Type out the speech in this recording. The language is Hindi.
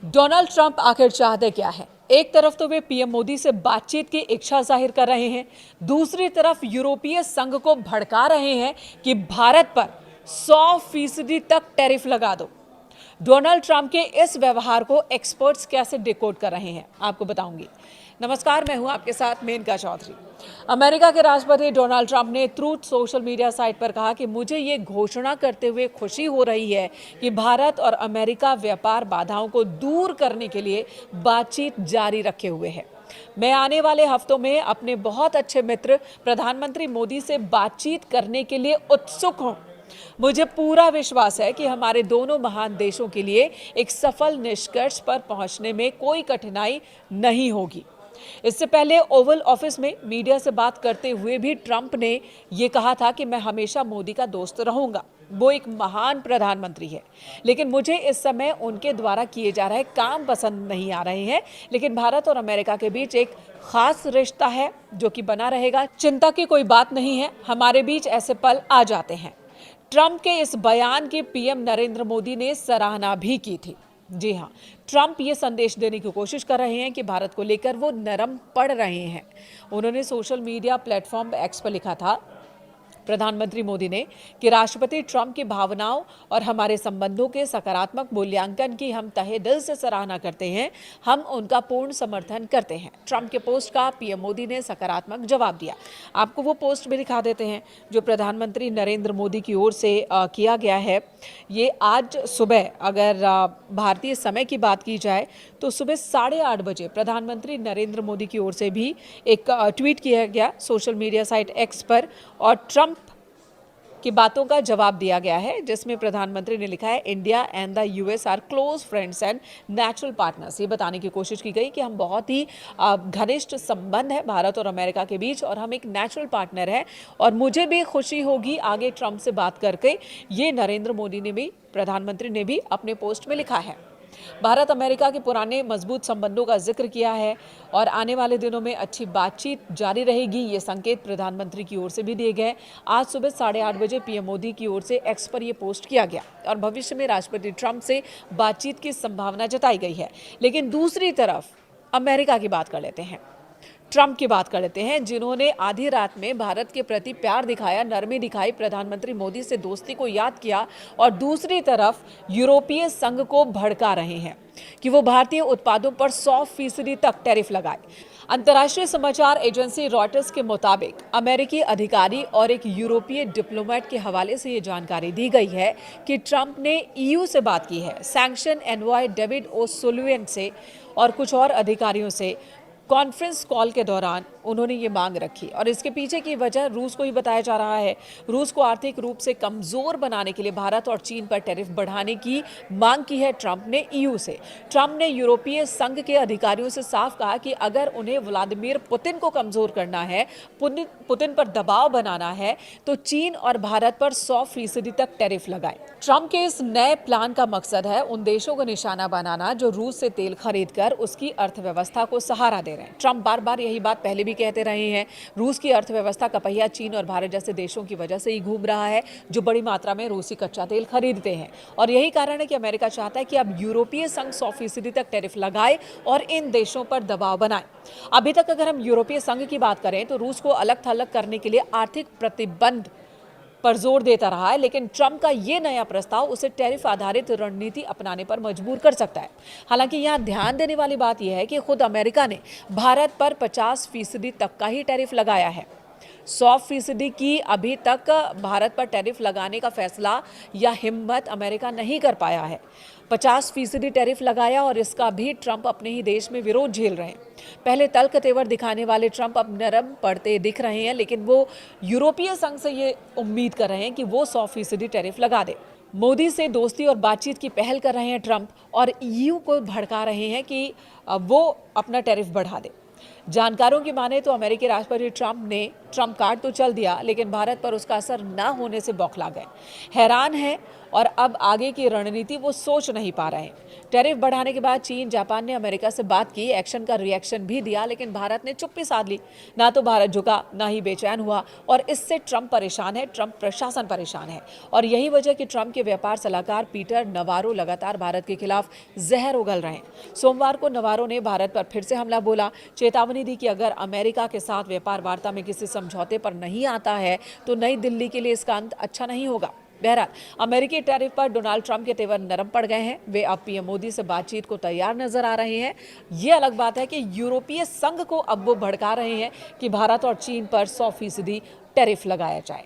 डोनाल्ड ट्रंप आखिर चाहते क्या है? एक तरफ तो वे पीएम मोदी से बातचीत की इच्छा जाहिर कर रहे हैं, दूसरी तरफ यूरोपीय संघ को भड़का रहे हैं कि भारत पर 100% तक टैरिफ लगा दो। डोनाल्ड ट्रंप के इस व्यवहार को एक्सपर्ट्स कैसे डिकोड कर रहे हैं, आपको बताऊंगी। नमस्कार, मैं हूं आपके साथ मेनका चौधरी। अमेरिका के राष्ट्रपति डोनाल्ड ट्रंप ने ट्रूथ सोशल मीडिया साइट पर कहा कि मुझे ये घोषणा करते हुए खुशी हो रही है कि भारत और अमेरिका व्यापार बाधाओं को दूर करने के लिए बातचीत जारी रखे हुए है। मैं आने वाले हफ्तों में अपने बहुत अच्छे मित्र प्रधानमंत्री मोदी से बातचीत करने के लिए उत्सुक हूं। मुझे पूरा विश्वास है कि हमारे दोनों महान देशों के लिए एक सफल निष्कर्ष पर पहुंचने में कोई कठिनाई नहीं होगी। इससे पहले ओवल ऑफिस में मीडिया से बात करते हुए भी ट्रंप ने यह कहा था कि मैं हमेशा मोदी का दोस्त रहूंगा। वो एक महान प्रधानमंत्री है, लेकिन मुझे इस समय उनके द्वारा किए जा रहे काम पसंद नहीं आ रहे हैं। लेकिन भारत और अमेरिका के बीच एक खास रिश्ता है जो कि बना रहेगा। चिंता की कोई बात नहीं है, हमारे बीच ऐसे पल आ जाते हैं। ट्रंप के इस बयान की पीएम नरेंद्र मोदी ने सराहना भी की थी। जी हां, ट्रंप ये संदेश देने की कोशिश कर रहे हैं कि भारत को लेकर वो नरम पड़ रहे हैं। उन्होंने सोशल मीडिया प्लेटफॉर्म एक्स पर लिखा था, प्रधानमंत्री मोदी ने, कि राष्ट्रपति ट्रंप की भावनाओं और हमारे संबंधों के सकारात्मक मूल्यांकन की हम तहे दिल से सराहना करते हैं। हम उनका पूर्ण समर्थन करते हैं। ट्रंप के पोस्ट का पीएम मोदी ने सकारात्मक जवाब दिया। आपको वो पोस्ट भी दिखा देते हैं जो प्रधानमंत्री नरेंद्र मोदी की ओर से किया गया है। ये आज सुबह, अगर भारतीय समय की बात की जाए तो सुबह 8:30 बजे प्रधानमंत्री नरेंद्र मोदी की ओर से भी एक ट्वीट किया गया सोशल मीडिया साइट एक्स पर, और ट्रंप की बातों का जवाब दिया गया है, जिसमें प्रधानमंत्री ने लिखा है, India and the US are close friends and natural partners. ये बताने की कोशिश की गई कि हम बहुत ही घनिष्ठ संबंध है भारत और अमेरिका के बीच, और हम एक नेचुरल पार्टनर है, और मुझे भी खुशी होगी आगे ट्रंप से बात करके। ये नरेंद्र मोदी ने भी, प्रधानमंत्री ने भी अपने पोस्ट में लिखा है। भारत अमेरिका के पुराने मजबूत संबंधों का जिक्र किया है और आने वाले दिनों में अच्छी बातचीत जारी रहेगी। ये संकेत प्रधानमंत्री की ओर से भी दिए गए। आज सुबह 8:30 बजे पीएम मोदी की ओर से एक्स पर यह पोस्ट किया गया और भविष्य में राष्ट्रपति ट्रंप से बातचीत की संभावना जताई गई है। लेकिन दूसरी तरफ अमेरिका की बात कर लेते हैं, ट्रंप की बात कर लेते हैं, जिन्होंने आधी रात में भारत के प्रति प्यार दिखाया, नरमी दिखाई, प्रधानमंत्री मोदी से दोस्ती को याद किया, और दूसरी तरफ यूरोपीय संघ को भड़का रहे हैं कि वो भारतीय उत्पादों पर 100% तक टैरिफ लगाए। अंतर्राष्ट्रीय समाचार एजेंसी रॉयटर्स के मुताबिक अमेरिकी अधिकारी और एक यूरोपीय डिप्लोमेट के हवाले से ये जानकारी दी गई है कि ट्रंप ने ईयू से बात की है, सैंक्शन एनवॉय डेविड ओ'सुलिवन से और कुछ और अधिकारियों से। कॉन्फ्रेंस कॉल के दौरान उन्होंने ये मांग रखी, और इसके पीछे की वजह रूस को ही बताया जा रहा है। रूस को आर्थिक रूप से कमजोर बनाने के लिए भारत और चीन पर टैरिफ बढ़ाने की मांग की है ट्रंप ने ईयू से। ट्रंप ने यूरोपीय संघ के अधिकारियों से साफ कहा कि अगर उन्हें व्लादिमीर पुतिन को कमजोर करना है, पुतिन पर दबाव बनाना है, तो चीन और भारत पर 100% तक टैरिफ लगाए। ट्रंप के इस नए प्लान का मकसद है उन देशों को निशाना बनाना जो रूस से तेल खरीद कर उसकी अर्थव्यवस्था को सहारा दे रहे हैं। ट्रंप बार बार यही बात पहले भी कहते रहे हैं। रूस की अर्थव्यवस्था का पहिया चीन और भारत जैसे देशों की वजह से ही घूम रहा है, जो बड़ी मात्रा में रूसी कच्चा तेल खरीदते हैं, और यही कारण है कि अमेरिका चाहता है कि अब यूरोपीय संघ 100% तक टैरिफ लगाए और इन देशों पर दबाव बनाए। अभी तक अगर हम यूरोपीय संघ की बात करें तो रूस को अलग थलग करने के लिए आर्थिक प्रतिबंध पर जोर देता रहा है, लेकिन ट्रंप का ये नया प्रस्ताव उसे टैरिफ आधारित रणनीति अपनाने पर मजबूर कर सकता है। हालांकि यहाँ ध्यान देने वाली बात यह है कि खुद अमेरिका ने भारत पर 50% तक का ही टैरिफ लगाया है। 100% की अभी तक भारत पर टैरिफ लगाने का फैसला या हिम्मत अमेरिका नहीं कर पाया है। 50% टैरिफ लगाया और इसका भी ट्रंप अपने ही देश में विरोध झेल रहे हैं। पहले तल्ख तेवर दिखाने वाले ट्रंप अब नरम पड़ते दिख रहे हैं, लेकिन वो यूरोपीय संघ से ये उम्मीद कर रहे हैं कि वो 100% टैरिफ लगा दे। मोदी से दोस्ती और बातचीत की पहल कर रहे हैं ट्रंप, और ईयू को भड़का रहे हैं कि वो अपना टैरिफ बढ़ा दे। जानकारों की माने तो अमेरिकी राष्ट्रपति ट्रंप ने ट्रम्प कार्ड तो चल दिया, लेकिन भारत पर उसका असर न होने से बौखला गए, हैरान है और अब आगे की रणनीति वो सोच नहीं पा रहे हैं। टैरिफ बढ़ाने के बाद चीन, जापान ने अमेरिका से बात की, एक्शन का रिएक्शन भी दिया, लेकिन भारत ने चुप्पी साध ली। ना तो भारत झुका, ना ही बेचैन हुआ, और इससे ट्रंप परेशान है, ट्रंप प्रशासन परेशान है। और यही वजह कि ट्रंप के व्यापार सलाहकार पीटर नवारो लगातार भारत के खिलाफ जहर उगल रहे हैं। सोमवार को नवारो ने भारत पर फिर से हमला बोला, चेतावनी दी कि अगर अमेरिका के साथ व्यापार वार्ता में किसी समझौते पर नहीं आता है तो नई दिल्ली के लिए इसका अंत अच्छा नहीं होगा। बहरहाल, अमेरिकी टैरिफ पर डोनाल्ड ट्रंप के तेवर नरम पड़ गए हैं। वे अब पीएम मोदी से बातचीत को तैयार नजर आ रहे हैं। ये अलग बात है कि यूरोपीय संघ को अब वो भड़का रहे हैं कि भारत और चीन पर 100% टैरिफ लगाया जाए।